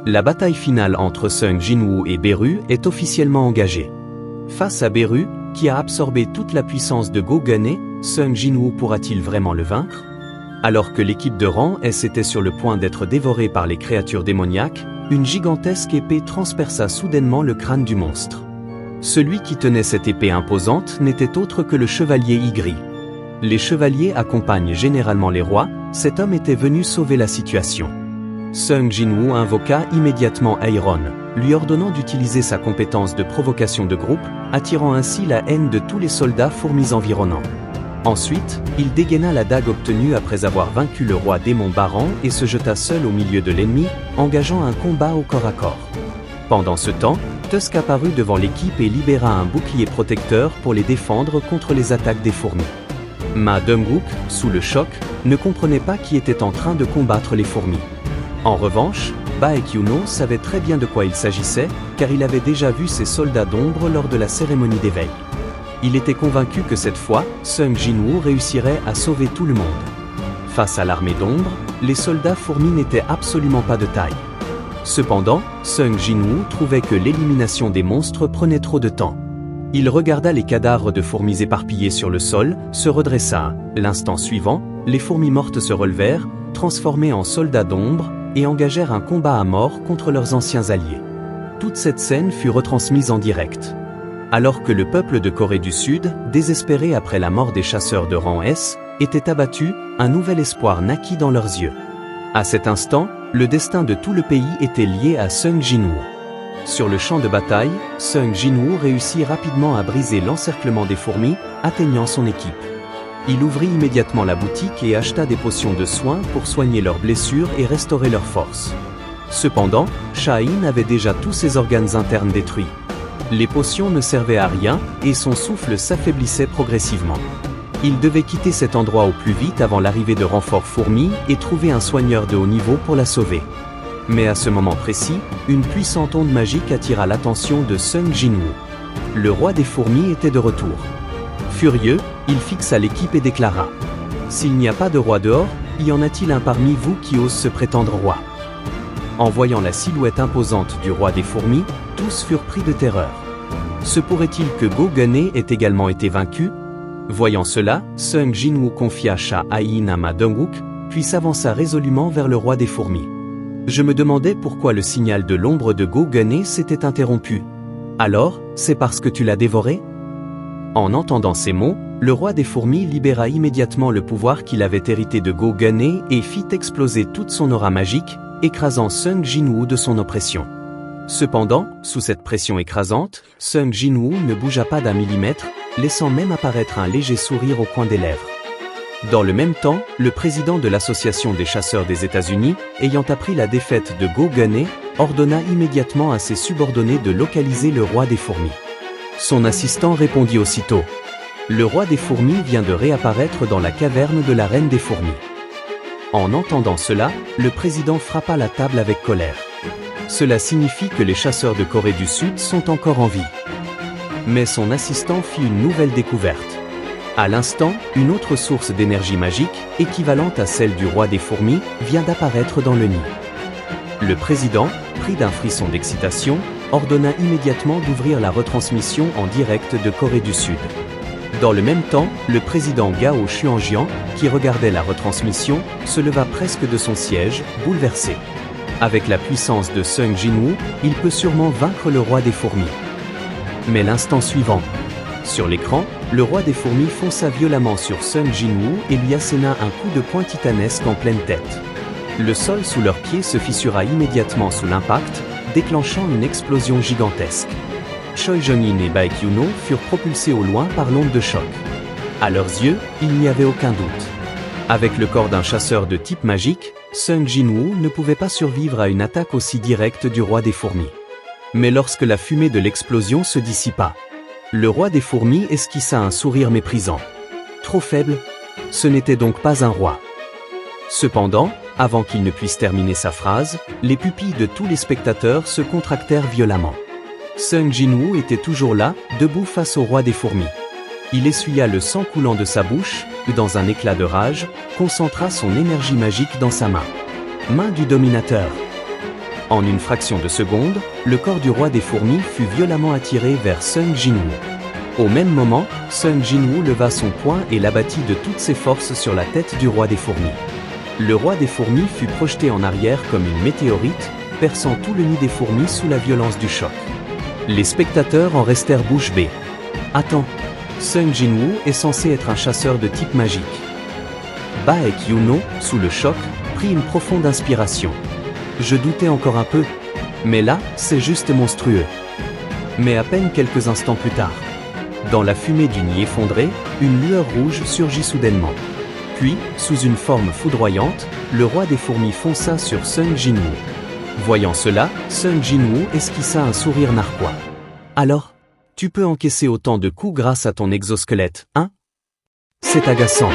La bataille finale entre Sung Jinwoo et Beru est officiellement engagée. Face à Beru, qui a absorbé toute la puissance de Go Gunne, Sung Jinwoo pourra-t-il vraiment le vaincre? Alors que l'équipe de rang S était sur le point d'être dévorée par les créatures démoniaques, une gigantesque épée transperça soudainement le crâne du monstre. Celui qui tenait cette épée imposante n'était autre que le chevalier Igri. Les chevaliers accompagnent généralement les rois, cet homme était venu sauver la situation. Sung Jinwoo invoqua immédiatement Aeron, lui ordonnant d'utiliser sa compétence de provocation de groupe, attirant ainsi la haine de tous les soldats fourmis environnants. Ensuite, il dégaina la dague obtenue après avoir vaincu le roi démon Baran et se jeta seul au milieu de l'ennemi, engageant un combat au corps à corps. Pendant ce temps, Tusk apparut devant l'équipe et libéra un bouclier protecteur pour les défendre contre les attaques des fourmis. Ma Dongwook, sous le choc, ne comprenait pas qui était en train de combattre les fourmis. En revanche, Baekhyuno savait très bien de quoi il s'agissait, car il avait déjà vu ces soldats d'ombre lors de la cérémonie d'éveil. Il était convaincu que cette fois, Sung Jinwoo réussirait à sauver tout le monde. Face à l'armée d'ombre, les soldats fourmis n'étaient absolument pas de taille. Cependant, Sung Jinwoo trouvait que l'élimination des monstres prenait trop de temps. Il regarda les cadavres de fourmis éparpillés sur le sol, se redressa. L'instant suivant, les fourmis mortes se relevèrent, transformées en soldats d'ombre, et engagèrent un combat à mort contre leurs anciens alliés. Toute cette scène fut retransmise en direct. Alors que le peuple de Corée du Sud, désespéré après la mort des chasseurs de rang S, était abattu, un nouvel espoir naquit dans leurs yeux. À cet instant, le destin de tout le pays était lié à Sung Jinwoo. Sur le champ de bataille, Sung Jinwoo réussit rapidement à briser l'encerclement des fourmis, atteignant son équipe. Il ouvrit immédiatement la boutique et acheta des potions de soins pour soigner leurs blessures et restaurer leur force. Cependant, Shaheen avait déjà tous ses organes internes détruits. Les potions ne servaient à rien et son souffle s'affaiblissait progressivement. Il devait quitter cet endroit au plus vite avant l'arrivée de renforts fourmis et trouver un soigneur de haut niveau pour la sauver. Mais à ce moment précis, une puissante onde magique attira l'attention de Sung Jinwoo. Le roi des fourmis était de retour. Furieux, il fixa l'équipe et déclara : « S'il n'y a pas de roi dehors, y en a-t-il un parmi vous qui ose se prétendre roi ?» En voyant la silhouette imposante du roi des fourmis, tous furent pris de terreur. Se pourrait-il que Go Gunne ait également été vaincu? Voyant cela, Sung Jinwoo confia Shaheen à Ma Dongwook, puis s'avança résolument vers le roi des fourmis. Je me demandais pourquoi le signal de l'ombre de Go Gunne s'était interrompu. Alors, c'est parce que tu l'as dévoré? En entendant ces mots, le roi des fourmis libéra immédiatement le pouvoir qu'il avait hérité de Go Gunne et fit exploser toute son aura magique, écrasant Sung Jinwoo de son oppression. Cependant, sous cette pression écrasante, Sung Jinwoo ne bougea pas d'un millimètre, laissant même apparaître un léger sourire au coin des lèvres. Dans le même temps, le président de l'Association des chasseurs des États-Unis, ayant appris la défaite de Go Gunne, ordonna immédiatement à ses subordonnés de localiser le roi des fourmis. Son assistant répondit aussitôt. Le roi des fourmis vient de réapparaître dans la caverne de la reine des fourmis. En entendant cela, le président frappa la table avec colère. Cela signifie que les chasseurs de Corée du Sud sont encore en vie. Mais son assistant fit une nouvelle découverte. À l'instant, une autre source d'énergie magique, équivalente à celle du roi des fourmis, vient d'apparaître dans le nid. Le président, pris d'un frisson d'excitation, ordonna immédiatement d'ouvrir la retransmission en direct de Corée du Sud. Dans le même temps, le président Gao Xuanjian, qui regardait la retransmission, se leva presque de son siège, bouleversé. Avec la puissance de Sung Jinwoo, il peut sûrement vaincre le roi des fourmis. Mais l'instant suivant, sur l'écran, le roi des fourmis fonça violemment sur Sung Jinwoo et lui asséna un coup de poing titanesque en pleine tête. Le sol sous leurs pieds se fissura immédiatement sous l'impact, déclenchant une explosion gigantesque. Choi Jong-in et Baekhyuno furent propulsés au loin par l'onde de choc. À leurs yeux, il n'y avait aucun doute. Avec le corps d'un chasseur de type magique, Sung Jinwoo ne pouvait pas survivre à une attaque aussi directe du roi des fourmis. Mais lorsque la fumée de l'explosion se dissipa, le roi des fourmis esquissa un sourire méprisant. Trop faible? Ce n'était donc pas un roi. Cependant, avant qu'il ne puisse terminer sa phrase, les pupilles de tous les spectateurs se contractèrent violemment. Sung Jinwoo était toujours là, debout face au roi des fourmis. Il essuya le sang coulant de sa bouche, et dans un éclat de rage, concentra son énergie magique dans sa main. Main du dominateur. En une fraction de seconde, le corps du roi des fourmis fut violemment attiré vers Sung Jinwoo. Au même moment, Sung Jinwoo leva son poing et l'abattit de toutes ses forces sur la tête du roi des fourmis. Le roi des fourmis fut projeté en arrière comme une météorite, perçant tout le nid des fourmis sous la violence du choc. Les spectateurs en restèrent bouche bée. Attends, Sung Jinwoo est censé être un chasseur de type magique. Baek Yuno, sous le choc, prit une profonde inspiration. Je doutais encore un peu, mais là, c'est juste monstrueux. Mais à peine quelques instants plus tard, dans la fumée du nid effondré, une lueur rouge surgit soudainement. Puis, sous une forme foudroyante, le roi des fourmis fonça sur Sung Jinwoo. Voyant cela, Sung Jinwoo esquissa un sourire narquois. Alors, tu peux encaisser autant de coups grâce à ton exosquelette, hein? C'est agaçant.